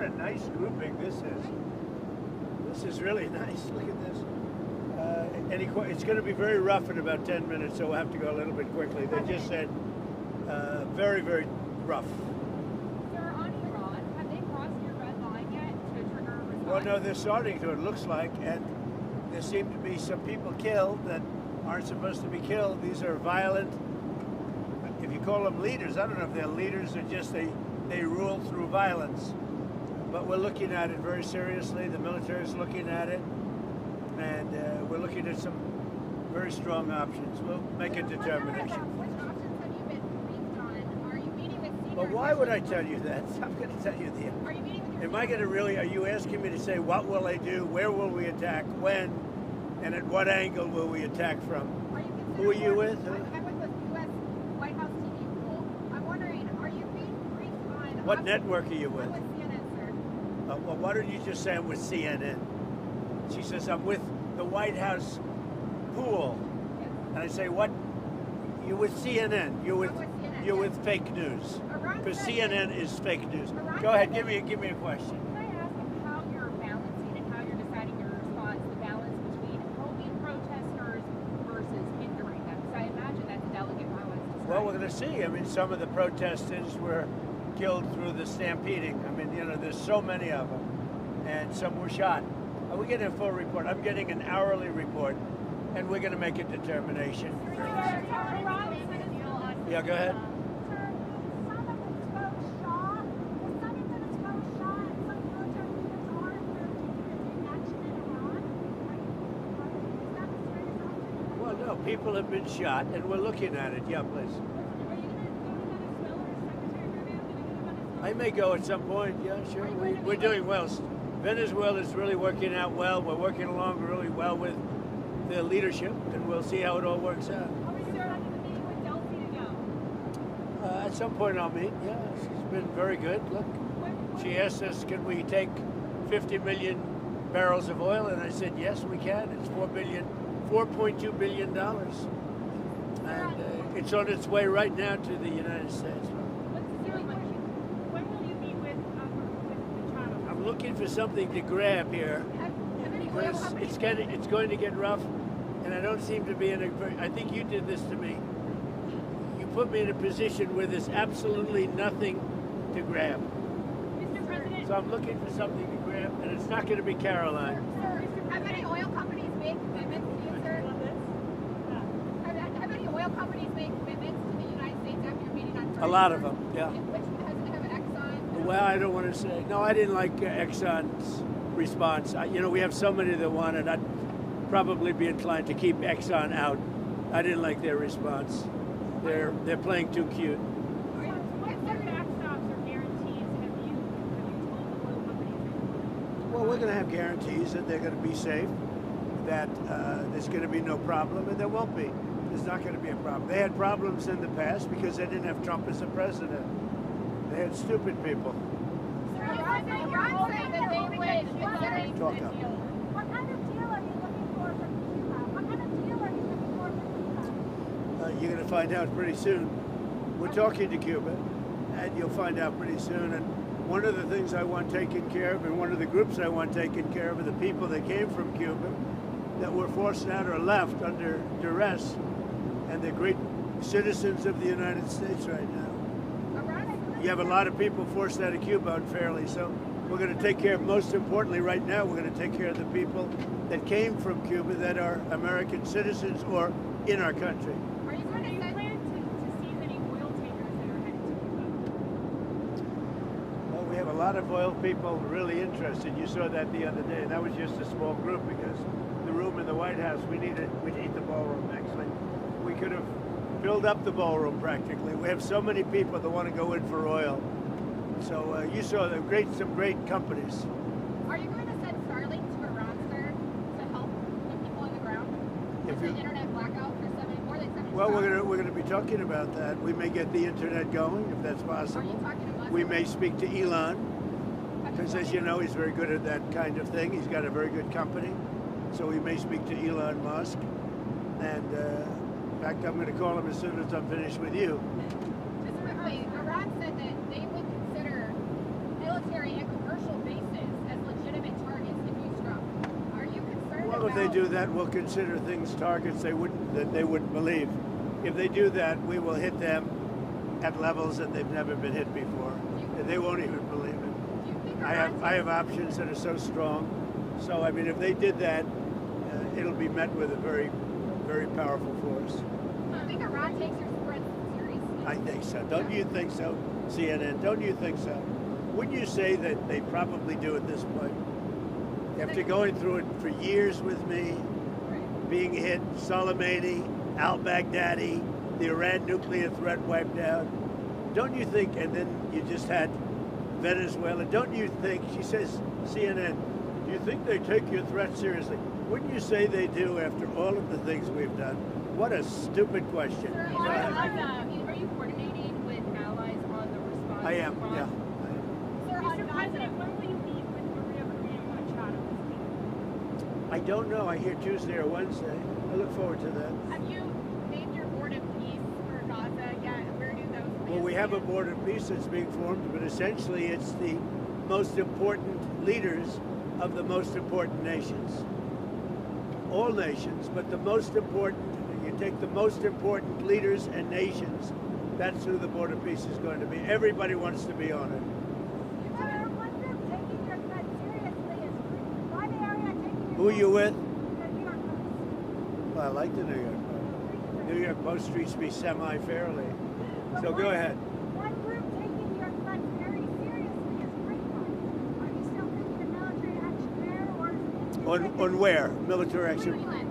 a nice grouping this is. This is really nice. Look at this. It's going to be very rough in about 10 minutes, so we'll have to go a little bit quickly. They just said very, very rough. Sir, on Iran, have they crossed your red line yet to trigger a response? Well, no, they're starting to, it looks like, and there seem to be some people killed that aren't supposed to be killed. These are violent, if you call them leaders, I don't know if they're leaders or just they rule through violence. But we're looking at it very seriously. The military is looking at it, and we're looking at some very strong options. We'll make a determination. Which options have you been briefed on? Are you meeting with senior But why would I tell you that? I'm going to tell you the. Are you meeting with your Am I going to really? Are you asking me to say what will they do? Where will we attack? When? And at what angle will we attack from? Who are you with? I'm with the U.S. White House TV pool. I'm wondering, are you being briefed on? What network are you with? I'm with CNN, sir. Well, why don't you just say I'm with CNN? She says I'm with the White House pool, Yes. and I say what? You're with CNN. You're with CNN, you're yes. with fake news. Iran Because said CNN is fake news. Iran Go ahead, said give me a question. Can I ask how you're balancing and how you're deciding your response, the balance between helping protesters versus hindering them? Because I imagine that's a delicate balance. to Well, we're strike. going to see. I mean, some of the protesters were killed through the stampeding. I mean, you know, there's so many of them, and some were shot. We get a full report. I'm getting an hourly report, and we're going to make a determination. Yeah, go ahead. Well, no, people have been shot, and we're looking at it. Yeah, please. I may go at some point. Yeah, sure. We're doing well. Venezuela is really working out well. We're working along really well with the leadership, and we'll see how it all works out. At some point I'll meet. Yeah, she's been very good. Look, she asked us, can we take 50 million barrels of oil? And I said, yes, we can. It's $4.2 billion. And it's on its way right now to the United States. When will you be with China? I'm looking for something to grab here because it's going to get rough, and I don't seem to be in a very, I think you did this to me. You put me in a position where there's absolutely nothing to grab. Mr. President, So I'm looking for something to grab, and it's not going to be Caroline. have any oil companies made commitments to you, sir? Have any oil companies made commitments to the United States after your meeting on Friday? A lot of them, yeah. Which has an Exxon? Well, I don't want to say. No, I didn't like Exxon's response. You know, we have so many that want it. I'd probably be inclined to keep Exxon out. I didn't like their response. They're playing too cute. What backstops or guarantees have you told the oil companies? Well, we're going to have guarantees that they're going to be safe, that there's going to be no problem, and there won't be. There's not going to be a problem. They had problems in the past because they didn't have Trump as a president. They had stupid people. Iran said that they would consider Talk up. What kind of deal are you looking for from Cuba? What kind of deal are you looking for from Cuba? You're going to find out pretty soon. We're talking to Cuba, and you'll find out pretty soon. And one of the things I want taken care of, and one of the groups I want taken care of, are the people that came from Cuba that were forced out or left under duress, and they're great citizens of the United States right now. You have a lot of people forced out of Cuba unfairly, so we're going to take care of, most importantly right now, we're going to take care of the people that came from Cuba that are American citizens or in our country. Are you going to plan to seize any oil tankers that are headed to Cuba? Well, we have a lot of oil people really interested. You saw that the other day. That was just a small group because the room in the White House, we need the ballroom, actually. We could have filled up the ballroom practically. We have so many people that want to go in for oil. So you saw some great companies. Are you going to send Starlink to Iran, sir, to help the people on the ground? If With you- the internet blackout for more than 70 Well, we're going to be talking about that. We may get the internet going if that's Are you possible. talking to Muslims? We may speak to Elon because, as you know, he's very good at that kind of thing. He's got a very good company, so we may speak to Elon Musk. And in fact, I'm going to call him as soon as I'm finished with you. Just quickly, Iran said that they would consider military and commercial if they do that, we'll consider things targets they wouldn't believe. If they do that, we will hit them at levels that they've never been hit before. They won't even believe it. I have options that are so strong. So I mean, if they did that, it'll be met with a very, very powerful force. Do you think Iran takes your threats seriously? I think so. Don't you think so, CNN? Don't you think so? Wouldn't you say that they probably do at this point? After going through it for years with me, being hit, Soleimani, al-Baghdadi, the Iran nuclear threat wiped out, don't you think, and then you just had Venezuela, don't you think, she says, CNN, do you think they take your threat seriously? Wouldn't you say they do after all of the things we've done? What a stupid question. Sir, are you coordinating with allies on the response? I am, yeah. Sir, Mr. President, when will you meet with Maria Machado? I don't know. I hear Tuesday or Wednesday. I look forward to that. Have you named your board of peace for Gaza yet? Where do those? Well, we have a board of peace that's being formed, but essentially it's the most important leaders of the most important nations. All nations, but the most important, you take the most important leaders and nations, that's who the board of peace is going to be. Everybody wants to be on it. One group taking your threat seriously is one area taking your Who are you with? The New York Post. Well, I like the New York Post. New York Post treats me semi-fairly. But So go ahead. One group taking your threat very seriously is Greenland. Are you still thinking of military action there, or On where? Military action? Greenland?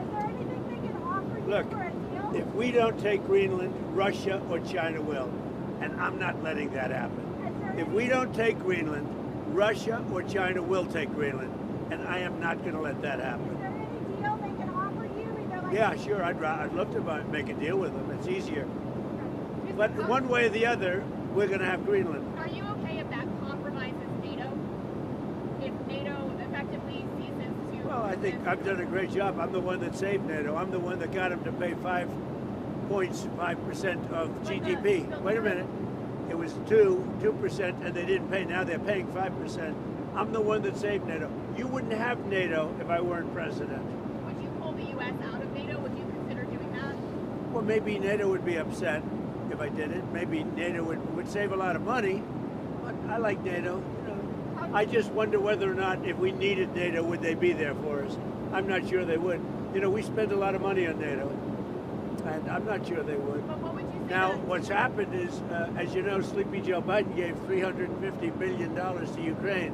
Is there anything they can offer you Look, for a deal? if we don't take Greenland, Russia or China will. And I'm not letting that happen. If we don't take Greenland, Russia or China will take Greenland. And I am not going to let that Is happen. there any deal they can offer you? Either like Yeah, sure, I'd love to make a deal with them. It's easier. But one way or the other, we're going to have Greenland. Are you okay if that compromises NATO? If NATO effectively ceases to... Well, I think I've done a great job. I'm the one that saved NATO. I'm the one that got them to pay 5% of GDP. Wait a minute. It was 2%, and they didn't pay. Now they're paying 5%. I'm the one that saved NATO. You wouldn't have NATO if I weren't president. Would you pull the U.S. out of NATO? Would you consider doing that? Well, maybe NATO would be upset if I did it. Maybe NATO would save a lot of money. But I like NATO. You know, I just wonder whether or not if we needed NATO, would they be there for us? I'm not sure they would. You know, we spend a lot of money on NATO, and I'm not sure they would. But what would you say? Now, what's happened is, as you know, Sleepy Joe Biden gave $350 billion to Ukraine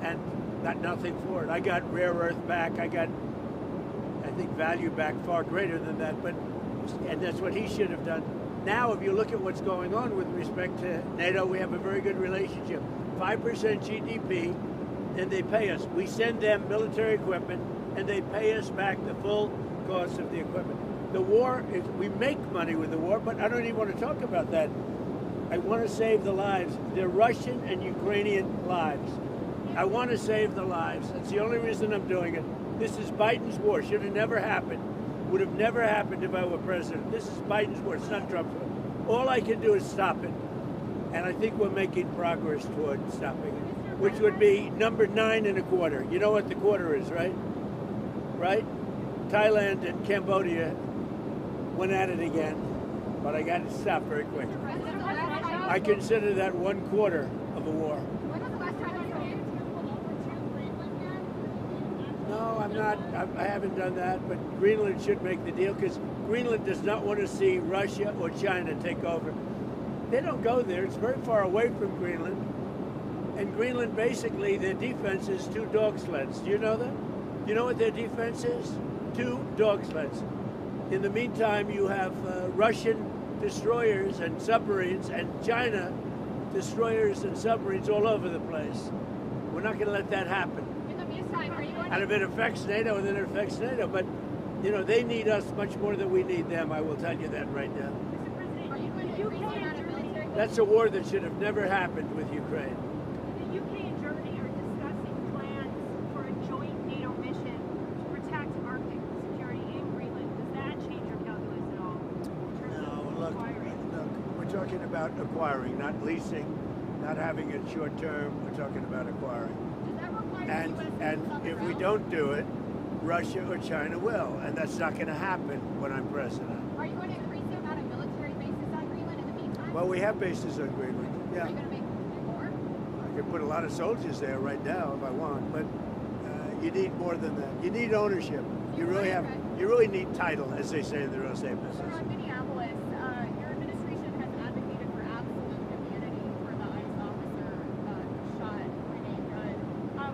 and got nothing for it. I got rare earth back. I got, I think, value back far greater than that. And that's what he should have done. Now, if you look at what's going on with respect to NATO, we have a very good relationship. 5% GDP, and they pay us. We send them military equipment, and they pay us back the full cost of the equipment. The war is, we make money with the war, but I don't even want to talk about that. I want to save the lives. They're Russian and Ukrainian lives. I want to save the lives. That's the only reason I'm doing it. This is Biden's war. Should have never happened. Would have never happened if I were president. This is Biden's war. It's not Trump's war. All I can do is stop it. And I think we're making progress toward stopping it, which would be number 9 1/4. You know what the quarter is, right? Right? Thailand and Cambodia went at it again, but I got to stop very quick. I consider that 1/4 of a war. When was the last time you came over to Greenland yet? No, I'm not. I haven't done that, but Greenland should make the deal because Greenland does not want to see Russia or China take over. They don't go there. It's very far away from Greenland. And Greenland, basically, their defense is 2 dog sleds. Do you know that? You know what their defense is? 2 dog sleds. In the meantime, you have Russian destroyers and submarines and China destroyers and submarines all over the place. We're not going to let that happen. In the meantime, are you going And if it affects NATO, then it affects NATO. But, you know, they need us much more than we need them. I will tell you that right now. Mr. President, Are you going to Greenland on a military? That's a war that should have never happened with Ukraine. the UK and Germany are discussing plans for a joint NATO mission to protect Arctic security in Greenland. Does that change your calculus at all? In terms No, of look, acquiring? we're talking about acquiring, not leasing, not having it short term. We're talking about acquiring. Does that require And if we don't do it, Russia or China will, and that's not going to happen when I'm president. Are you going to increase the amount of military bases on Greenland in the meantime? Well, we have bases on Greenland. Yeah. Are you going to make more? I could put a lot of soldiers there right now if I want, but you need more than that. You need ownership. You really need title, as they say in the real estate business. On Minneapolis, your administration has advocated for absolute immunity for the ICE officer shot Renee Good. How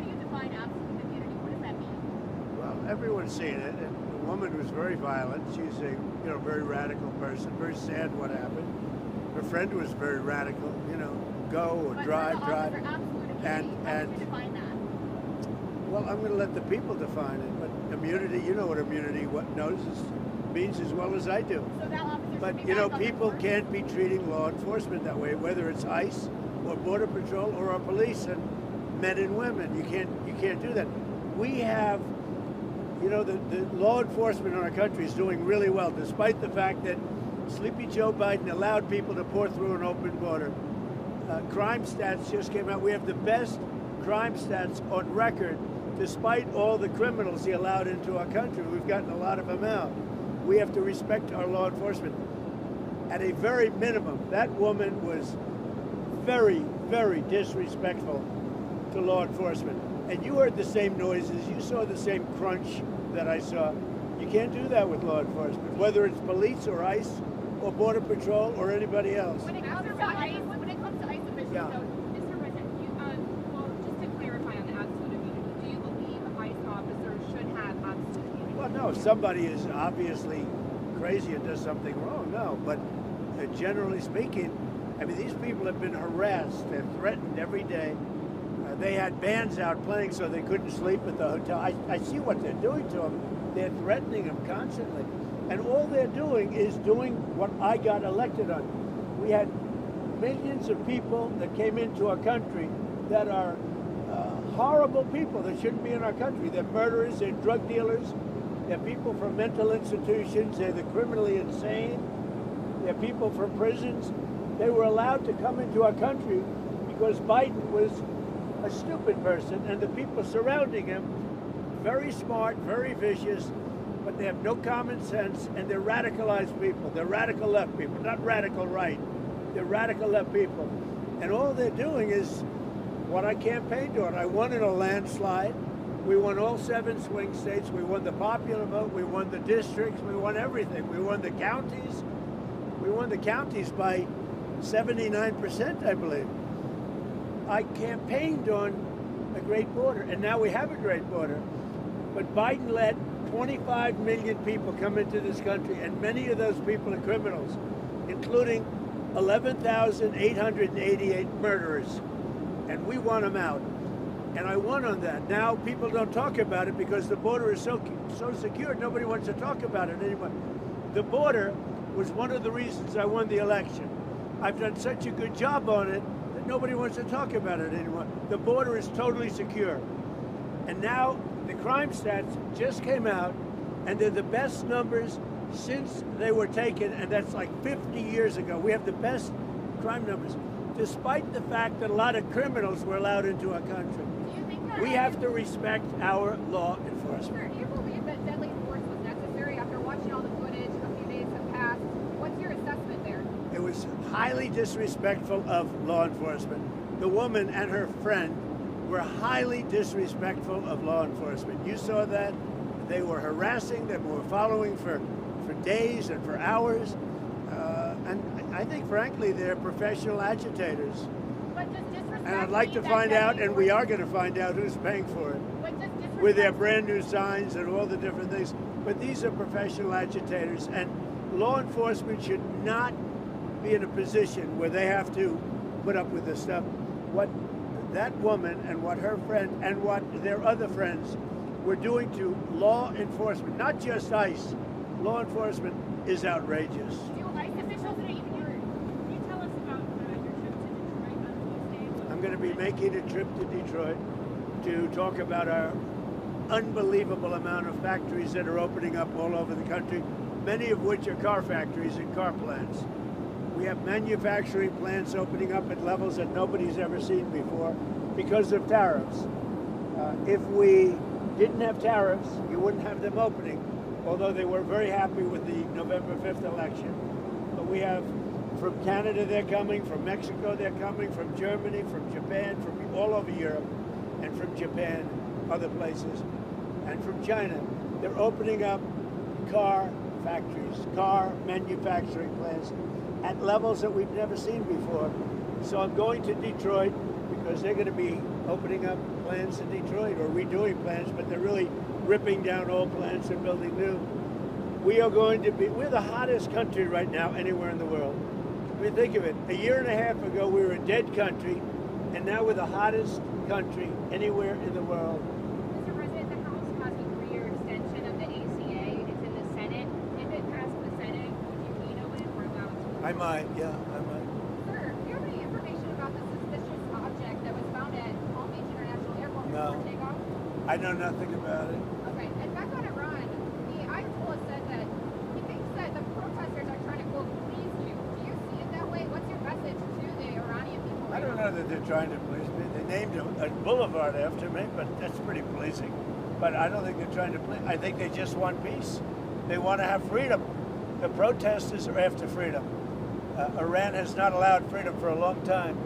do you define absolute immunity? What does that mean? Well, everyone's seen it. And the woman was very violent. She's a very radical person. Very sad what happened. Her friend was very radical. Go or drive. Absolute immunity, how do you define that? Well, I'm going to let the people define it. But immunity, you know what immunity means as well as I do. So that officer But should be back on people the force? can't be treating law enforcement that way, whether it's ICE or Border Patrol or our police and men and women. You can't do that. We have, the law enforcement in our country is doing really well, despite the fact that Sleepy Joe Biden allowed people to pour through an open border. Crime stats just came out. We have the best crime stats on record, despite all the criminals he allowed into our country. We've gotten a lot of them out. We have to respect our law enforcement. At a very minimum, that woman was very, very disrespectful to law enforcement. And you heard the same noises. You saw the same crunch that I saw. You can't do that with law enforcement, whether it's police or ICE or Border Patrol or anybody else. When it comes to ICE officials, Yeah. so, Mr. President, just to clarify on the absolute immunity, do you believe ICE officers should have absolute immunity? Well, no, if somebody is obviously crazy and does something wrong, no. But generally speaking, these people have been harassed. They're threatened every day. They had bands out playing so they couldn't sleep at the hotel. I see what they're doing to them. They're threatening them constantly. And all they're doing is doing what I got elected on. We had millions of people that came into our country that are horrible people that shouldn't be in our country. They're murderers, they're drug dealers, they're people from mental institutions, they're the criminally insane, they're people from prisons. They were allowed to come into our country because Biden was a stupid person, and the people surrounding him, very smart, very vicious, but they have no common sense, and they're radicalized people. They're radical left people, not radical right. They're radical left people. And all they're doing is what I campaigned on. I won in a landslide. We won all 7 swing states. We won the popular vote. We won the districts. We won everything. We won the counties. We won the counties by 79%, I believe. I campaigned on a great border, and now we have a great border. But Biden let 25 million people come into this country, and many of those people are criminals, including 11,888 murderers. And we want them out. And I won on that. Now people don't talk about it because the border is so secure. Nobody wants to talk about it anymore. The border was one of the reasons I won the election. I've done such a good job on it that nobody wants to talk about it anymore. The border is totally secure. And now the crime stats just came out, and they're the best numbers since they were taken, and that's like 50 years ago. We have the best crime numbers, despite the fact that a lot of criminals were allowed into our country. We have to respect our law enforcement. Do you believe that deadly force was necessary after watching all the footage? A few days have passed. What's your assessment there? It was highly disrespectful of law enforcement. The woman and her friend were highly disrespectful of law enforcement. You saw that. They were harassing them, were following for days and for hours. And I think, frankly, they're professional agitators. But does disrespect And I'd like to find out, and we are going to find out who's paying for it, with their brand new signs and all the different things. But these are professional agitators, and law enforcement should not be in a position where they have to put up with this stuff. What that woman and what her friend and what their other friends were doing to law enforcement, not just ICE, law enforcement is outrageous. Can you tell us about your trip to Detroit on Tuesday? I'm going to be making a trip to Detroit to talk about our unbelievable amount of factories that are opening up all over the country, many of which are car factories and car plants. We have manufacturing plants opening up at levels that nobody's ever seen before because of tariffs. If we didn't have tariffs, you wouldn't have them opening, although they were very happy with the November 5th election. But we have, from Canada they're coming, from Mexico they're coming, from Germany, from Japan, from all over Europe, and from Japan, other places, and from China. They're opening up car factories, car manufacturing plants at levels that we've never seen before. So I'm going to Detroit because they're going to be opening up plants in Detroit, or redoing plants, but they're really ripping down old plants and building new. We're the hottest country right now anywhere in the world. I mean, think of it. A year and a half ago, we were a dead country, and now we're the hottest country anywhere in the world. Mr. President, the House passed a 3-year extension of the ACA. It's in the Senate. If it passed the Senate, would you veto it or allow it to? I might, yeah, I might. Sir, do you have any information about the suspicious object that was found at Palm Beach International Airport No. before takeoff? I know nothing about it. Okay, and back on Iran, the Ayatollah said that he thinks that the protesters are trying to, quote, please you. Do you see it that way? What's your message to the Iranian people? I don't know that they're trying to please me. They named a boulevard after me, but that's pretty pleasing. But I don't think they're trying to please. I think they just want peace. They want to have freedom. The protesters are after freedom. Iran has not allowed freedom for a long time.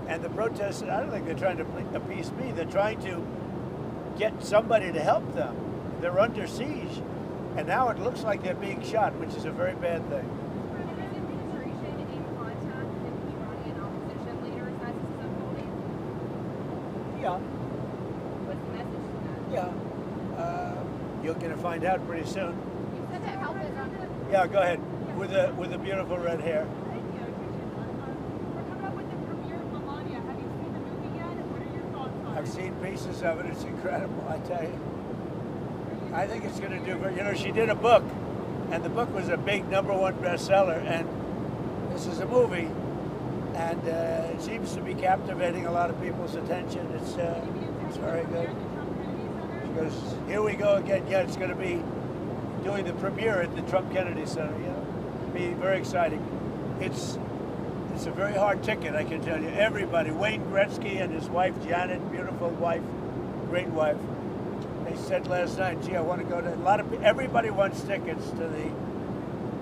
And the protesters, I don't think they're trying to appease me. They're trying to get somebody to help them. They're under siege. And now it looks like they're being shot, which is a very bad thing. Is the administration in contact with the Iranian opposition leaders as this is unfolding? Yeah, What's the message to them? yeah. You're going to find out pretty soon. You said that help is on the... Yeah, go ahead. With the beautiful red hair. Thank you. I appreciate that. We're coming up with the premiere of Melania. Have you seen the movie yet? What are your thoughts on I've it? seen pieces of it. It's incredible, I tell you. I think it's going to do very, she did a book, and the book was a big #1 bestseller, and this is a movie, and it seems to be captivating a lot of people's attention. It's very good. She goes, here we go again. Yeah, it's going to be doing the premiere at the Trump Kennedy Center. Yeah, it'll be very exciting. It's a very hard ticket, I can tell you. Everybody, Wayne Gretzky and his wife Janet, beautiful wife, great wife. They said last night, gee, I want to go to everybody wants tickets to the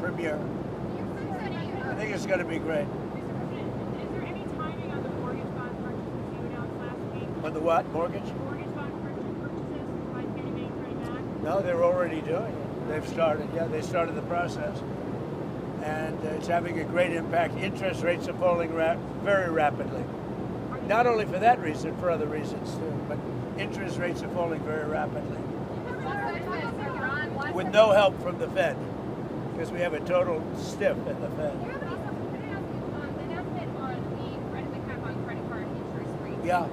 premiere. I think it's going to be great. Mr. President, is there any timing on the mortgage bond purchases you announced last week? On the what? Mortgage? Mortgage bond purchases by Fannie Mae and Freddie Mac? No, they're already doing it. They've started. Yeah, they started the process. And it's having a great impact. Interest rates are falling very rapidly. Not only for that reason, for other reasons too. But interest rates are falling very rapidly. With no help from the Fed. Because we have a total stiff at the Fed. Yeah.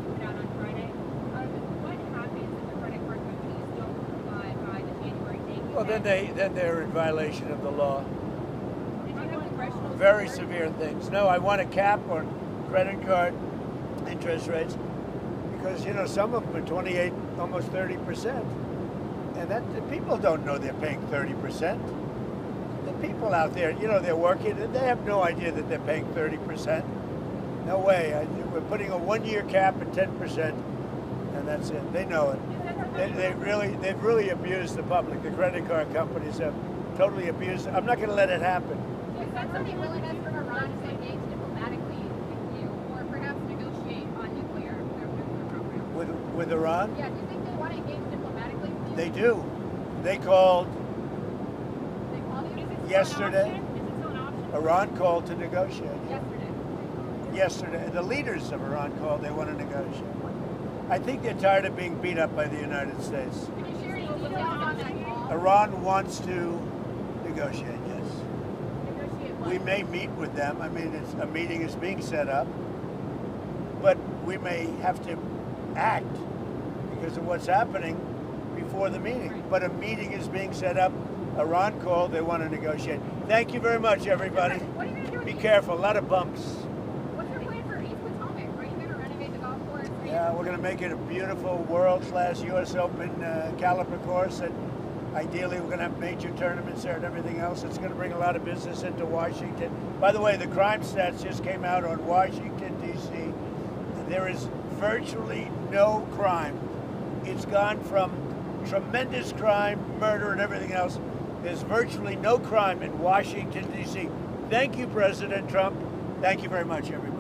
Well, then they're in violation of the law. Very severe things. No, I want a cap on credit card interest rates because some of them are 28, almost 30%, and that the people don't know they're paying 30%. The people out there, they're working and they have no idea that they're paying 30%. No way. We're putting a 1-year cap at 10%, and that's it. They know it. They've really abused the public. The credit card companies have totally abused it. I'm not going to let it happen. Is that something willingness from Iran to engage diplomatically with you, or perhaps negotiate on their nuclear program? With Iran? Yeah, do you think they want to engage diplomatically with you? They do. They called They called you? yesterday. Is it still an option? Iran called to negotiate. Yesterday. The leaders of Iran called. They want to negotiate. I think they're tired of being beat up by the United States. Can you share any details on that call? Iran wants to negotiate, yes. Negotiate what? We may meet with them. I mean, a meeting is being set up. But we may have to act because of what's happening before the meeting. Right. But a meeting is being set up. Iran called. They want to negotiate. Thank you very much, everybody. What are you going to do with Be East- careful. A lot of bumps. What's your plan for East Potomac? Are you going to renovate the golf course? Yeah, we're going to make it a beautiful world-class U.S. Open caliber course that Ideally, we're going to have major tournaments there and everything else. It's going to bring a lot of business into Washington. By the way, the crime stats just came out on Washington, D.C. There is virtually no crime. It's gone from tremendous crime, murder, and everything else. There's virtually no crime in Washington, D.C. Thank you, President Trump. Thank you very much, everybody.